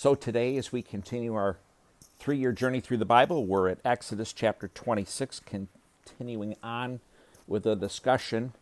So today, as we continue our 3-year journey through the Bible, we're at Exodus chapter 26, continuing on with a discussion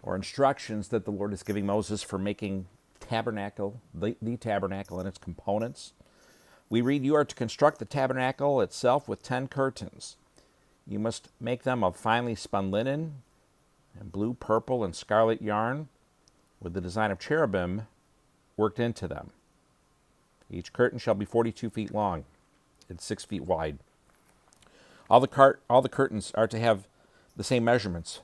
or instructions that the Lord is giving Moses for making tabernacle, the tabernacle and its components. We read, "You are to construct the tabernacle itself with 10 curtains. You must make them of finely spun linen and blue, purple, and scarlet yarn with the design of cherubim worked into them. Each curtain shall be 42 feet long and 6 feet wide. All the curtains are to have the same measurements.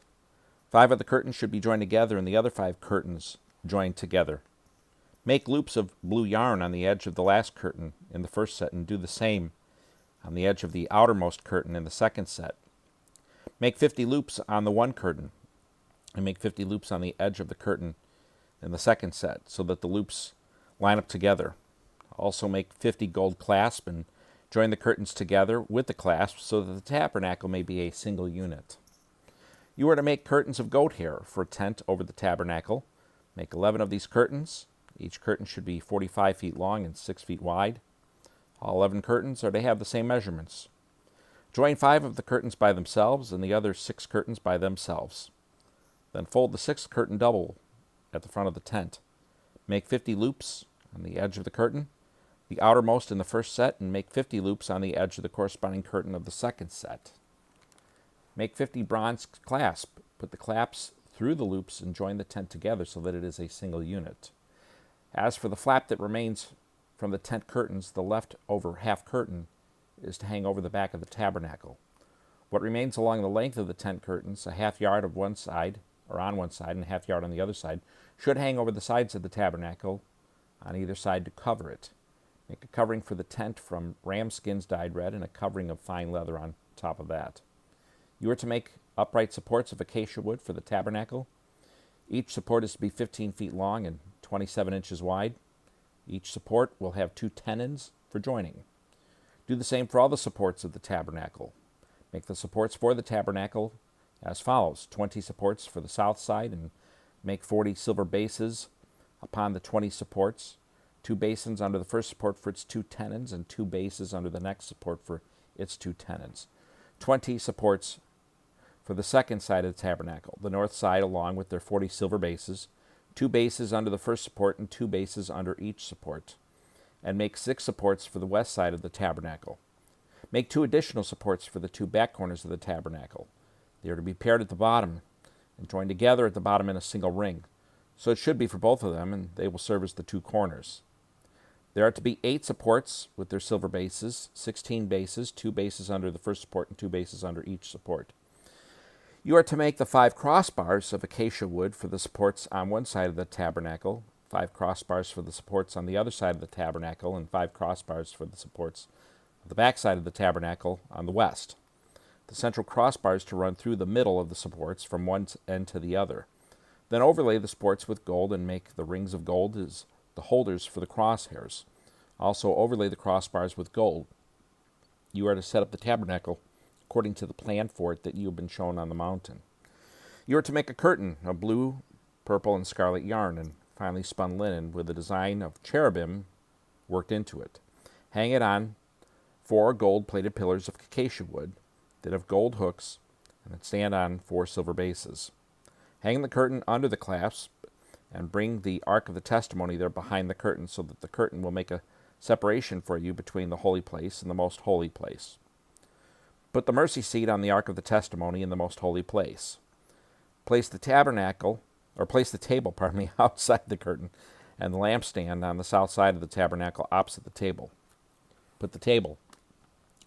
5 of the curtains should be joined together, and the other 5 curtains joined together. Make loops of blue yarn on the edge of the last curtain in the first set, and do the same on the edge of the outermost curtain in the second set. Make 50 loops on the one curtain, and make 50 loops on the edge of the curtain in the second set, so that the loops line up together. Also make 50 gold clasps and join the curtains together with the clasps so that the tabernacle may be a single unit. You are to make curtains of goat hair for a tent over the tabernacle. Make 11 of these curtains. Each curtain should be 45 feet long and 6 feet wide. All 11 curtains are to have the same measurements. Join 5 of the curtains by themselves and the other 6 curtains by themselves. Then fold the 6th curtain double at the front of the tent. Make 50 loops on the edge of the curtain, the outermost in the first set, and make 50 loops on the edge of the corresponding curtain of the second set. Make 50 bronze clasps. Put the clasps through the loops and join the tent together so that it is a single unit. As for the flap that remains from the tent curtains, the leftover half curtain is to hang over the back of the tabernacle. What remains along the length of the tent curtains, a half yard of one side, or on one side, and a half yard on the other side, should hang over the sides of the tabernacle on either side to cover it. Make a covering for the tent from ram skins dyed red and a covering of fine leather on top of that. You are to make upright supports of acacia wood for the tabernacle. Each support is to be 15 feet long and 27 inches wide. Each support will have 2 tenons for joining. Do the same for all the supports of the tabernacle. Make the supports for the tabernacle as follows: 20 supports for the south side, and make 40 silver bases upon the 20 supports. 2 basins under the first support for its 2 tenons, and 2 bases under the next support for its 2 tenons. 20 supports for the second side of the tabernacle, the north side, along with their 40 silver bases. 2 bases under the first support and 2 bases under each support. And make 6 supports for the west side of the tabernacle. Make 2 additional supports for the 2 back corners of the tabernacle. They are to be paired at the bottom and joined together at the bottom in a single ring. So it should be for both of them, and they will serve as the 2 corners. There are to be 8 supports with their silver bases, 16 bases, 2 bases under the first support and 2 bases under each support. You are to make the 5 crossbars of acacia wood for the supports on one side of the tabernacle, 5 crossbars for the supports on the other side of the tabernacle, and 5 crossbars for the supports of the back side of the tabernacle on the west. The central crossbar is to run through the middle of the supports from one end to the other. Then overlay the supports with gold and make the rings of gold as the holders for the crosshairs. Also overlay the crossbars with gold. You are to set up the tabernacle according to the plan for it that you have been shown on the mountain. You are to make a curtain of blue, purple, and scarlet yarn and finely spun linen with the design of cherubim worked into it. Hang it on 4 gold-plated pillars of acacia wood that have gold hooks and stand on 4 silver bases. Hang the curtain under the clasp and bring the ark of the testimony there behind the curtain, so that the curtain will make a separation for you between the holy place and the most holy place. Put the mercy seat on the ark of the testimony in the most holy place. Place the table, outside the curtain, and the lampstand on the south side of the tabernacle opposite the table. Put the table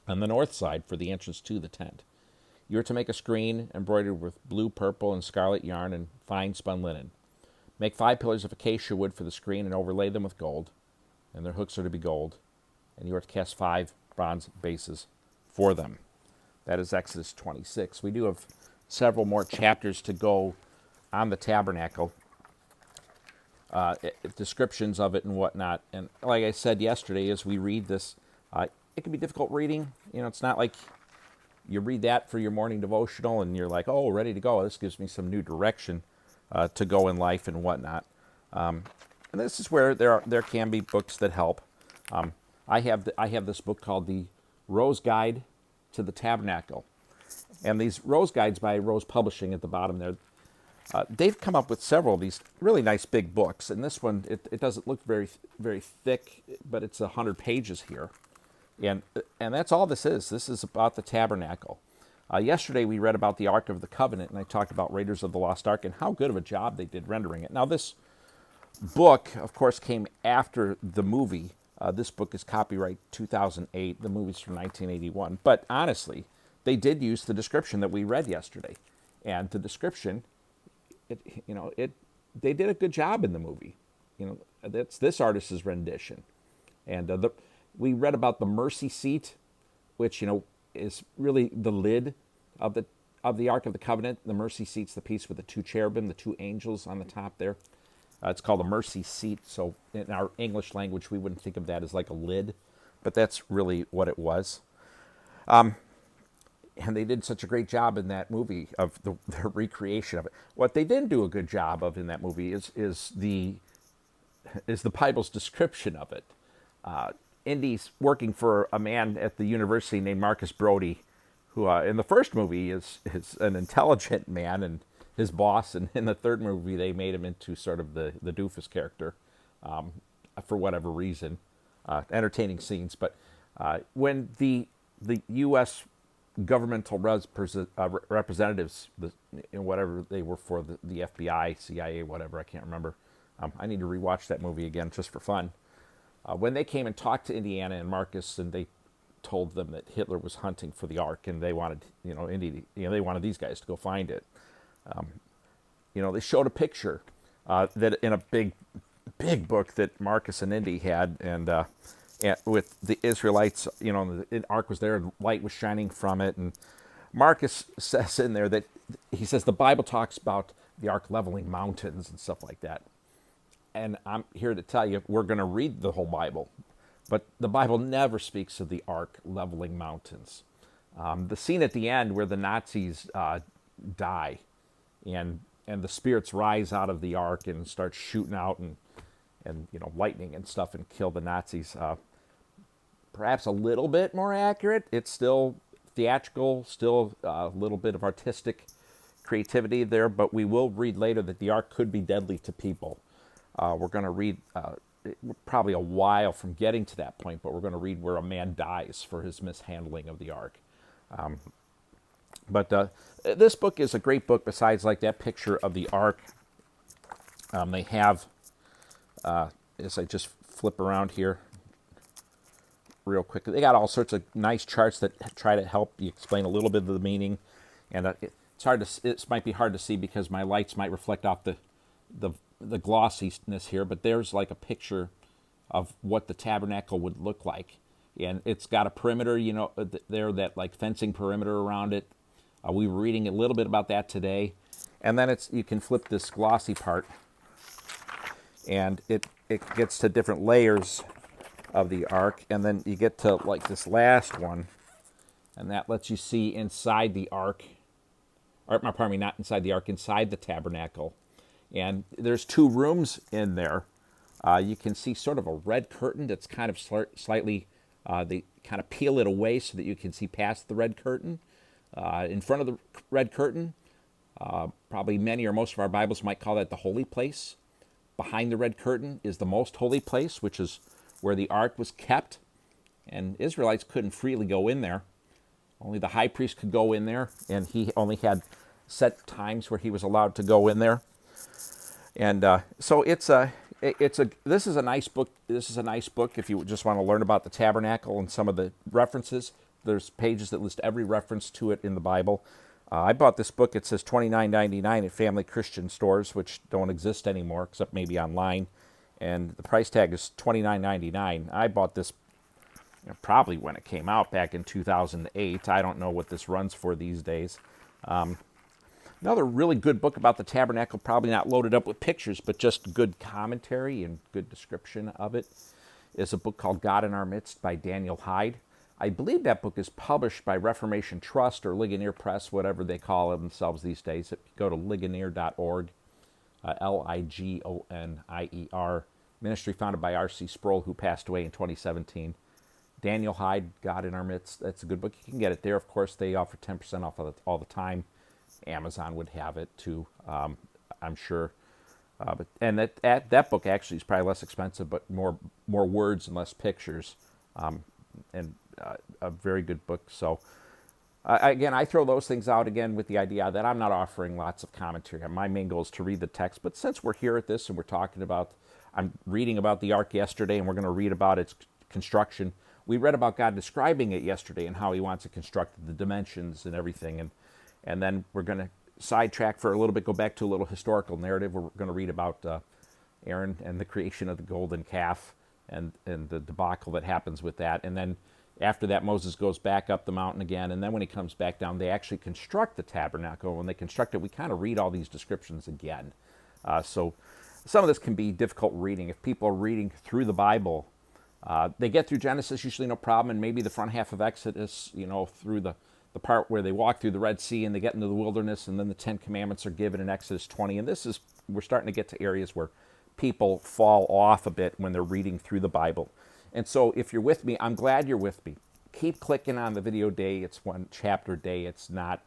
on the north side for the entrance to the tent. You are to make a screen embroidered with blue, purple, and scarlet yarn and fine spun linen. Make 5 pillars of acacia wood for the screen and overlay them with gold, and their hooks are to be gold, and you are to cast 5 bronze bases for them. That is Exodus 26. We do have several more chapters to go on the tabernacle, descriptions of it and whatnot. And like I said yesterday, as we read this, it can be difficult reading. It's not like you read that for your morning devotional and you're like, oh, ready to go. This gives me some new direction to go in life and whatnot. And this is where there can be books that help. I have this book called the Rose Guide to the Tabernacle, and these Rose Guides by Rose Publishing at the bottom there. They've come up with several of these really nice big books, and this one it doesn't look very thick, but it's 100 pages here, and that's all this is. This is about the tabernacle. Yesterday we read about the Ark of the Covenant, and I talked about Raiders of the Lost Ark and how good of a job they did rendering it. Now this book, of course, came after the movie. This book is copyright 2008. The movie's from 1981. But honestly, they did use the description that we read yesterday, and the description, they did a good job in the movie. That's this artist's rendition, and we read about the mercy seat, which is really the lid of the Ark of the Covenant. The mercy seat's the piece with the two cherubim, the two angels on the top there. It's called a mercy seat, so in our English language, we wouldn't think of that as like a lid, but that's really what it was. And they did such a great job in that movie of the recreation of it. What they didn't do a good job of in that movie is the Bible's description of it. Indy's working for a man at the university named Marcus Brody, who in the first movie is an intelligent man and his boss, and in the third movie they made him into sort of the doofus character for whatever reason. Entertaining scenes, but when the U.S. governmental representatives, whatever they were for the FBI, CIA, whatever, I can't remember. I need to rewatch that movie again just for fun. When they came and talked to Indiana and Marcus, and they told them that Hitler was hunting for the Ark, and they wanted, they wanted these guys to go find it. They showed a picture that in a big book that Marcus and Indy had, and with the Israelites, the Ark was there, and light was shining from it. And Marcus says in there that he says the Bible talks about the Ark leveling mountains and stuff like that. And I'm here to tell you, we're going to read the whole Bible, but the Bible never speaks of the Ark leveling mountains. The scene at the end where the Nazis die, and the spirits rise out of the Ark and start shooting out and lightning and stuff and kill the Nazis. Perhaps a little bit more accurate. It's still theatrical, still a little bit of artistic creativity there, but we will read later that the Ark could be deadly to people. We're going to read, probably a while from getting to that point, but we're going to read where a man dies for his mishandling of the Ark. But this book is a great book besides like that picture of the Ark. They have, as I just flip around here real quick, they got all sorts of nice charts that try to help you explain a little bit of the meaning. And it might be hard to see because my lights might reflect off the glossiness here, but there's like a picture of what the tabernacle would look like. And it's got a perimeter, there, that like fencing perimeter around it. We were reading a little bit about that today. And then you can flip this glossy part, and it gets to different layers of the Ark. And then you get to like this last one, and that lets you see inside the Ark. Or, pardon me, not inside the Ark, inside the tabernacle. And there's two rooms in there. You can see sort of a red curtain that's kind of slightly, they kind of peel it away so that you can see past the red curtain. In front of the red curtain, probably many or most of our Bibles might call that the holy place. Behind the red curtain is the most holy place, which is where the Ark was kept. And Israelites couldn't freely go in there. Only the high priest could go in there, and he only had set times where he was allowed to go in there. And so this is a nice book. This is a nice book if you just want to learn about the tabernacle and some of the references. There's pages that list every reference to it in the Bible. I bought this book. It says $29.99 at Family Christian stores, which don't exist anymore except maybe online. And the price tag is $29.99. I bought this probably when it came out back in 2008. I don't know what this runs for these days. Another really good book about the tabernacle, probably not loaded up with pictures, but just good commentary and good description of it, is a book called God in Our Midst by Daniel Hyde. I believe that book is published by Reformation Trust or Ligonier Press, whatever they call themselves these days. If you go to ligonier.org, Ligonier.org, ministry founded by R.C. Sproul, who passed away in 2017. Daniel Hyde, God in Our Midst. That's a good book. You can get it there. Of course, they offer 10% off of it all the time. Amazon would have it too, I'm sure. And that book actually is probably less expensive, but more words and less pictures, and a very good book. So again, I throw those things out again with the idea that I'm not offering lots of commentary. My main goal is to read the text. But since we're here at this and we're talking about, I'm reading about the ark yesterday, and we're going to read about its construction. We read about God describing it yesterday and how He wants it constructed, the dimensions and everything, and then we're going to sidetrack for a little bit, go back to a little historical narrative. We're going to read about Aaron and the creation of the golden calf and the debacle that happens with that. And then after that, Moses goes back up the mountain again. And then when he comes back down, they actually construct the tabernacle. When they construct it, we kind of read all these descriptions again. So some of this can be difficult reading. If people are reading through the Bible, they get through Genesis, usually no problem, and maybe the front half of Exodus, through the part where they walk through the Red Sea and they get into the wilderness, and then the 10 Commandments are given in Exodus 20. And we're starting to get to areas where people fall off a bit when they're reading through the Bible. And so if you're with me, I'm glad you're with me. Keep clicking on the video day. It's one chapter a day. It's not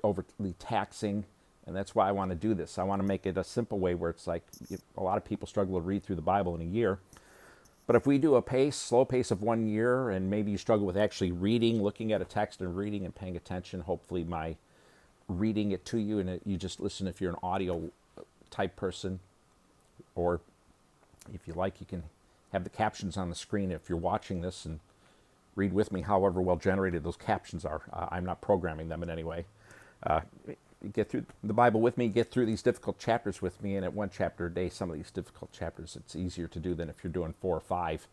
overly taxing, and that's why I want to do this. I want to make it a simple way where it's like a lot of people struggle to read through the Bible in a year. But if we do a slow pace of 1 year, and maybe you struggle with actually reading, looking at a text and reading and paying attention, hopefully my reading it to you, and you just listen if you're an audio type person, or if you like, you can have the captions on the screen if you're watching this and read with me, however well generated those captions are. I'm not programming them in any way. Get through the Bible with me, get through these difficult chapters with me, and at one chapter a day, some of these difficult chapters, it's easier to do than if you're doing 4 or 5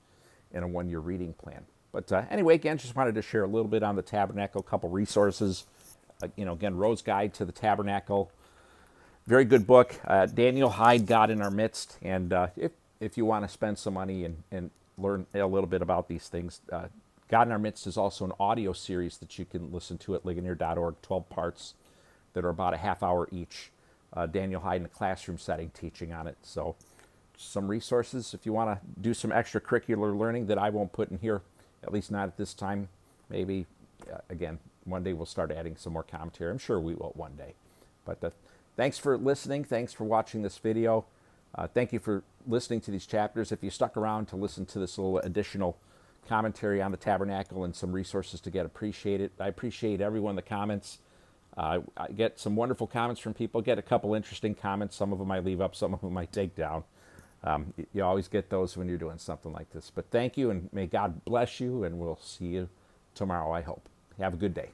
in a 1-year reading plan. But anyway, again, just wanted to share a little bit on the Tabernacle, a couple resources. Again, Rowe's Guide to the Tabernacle. Very good book. Daniel Hyde, God in Our Midst. And if you want to spend some money and learn a little bit about these things, God in Our Midst is also an audio series that you can listen to at ligonier.org, 12 parts that are about a half hour each. Daniel Hyde in a classroom setting teaching on it. So some resources if you want to do some extracurricular learning that I won't put in here, at least not at this time. Maybe, again, one day we'll start adding some more commentary. I'm sure we will one day. But thanks for listening. Thanks for watching this video. Thank you for listening to these chapters. If you stuck around to listen to this little additional commentary on the Tabernacle and some resources to get, appreciate it. I appreciate everyone in the comments. I get some wonderful comments from people, get a couple interesting comments. Some of them I leave up, some of them I take down. You always get those when you're doing something like this. But thank you, and may God bless you, and we'll see you tomorrow, I hope. Have a good day.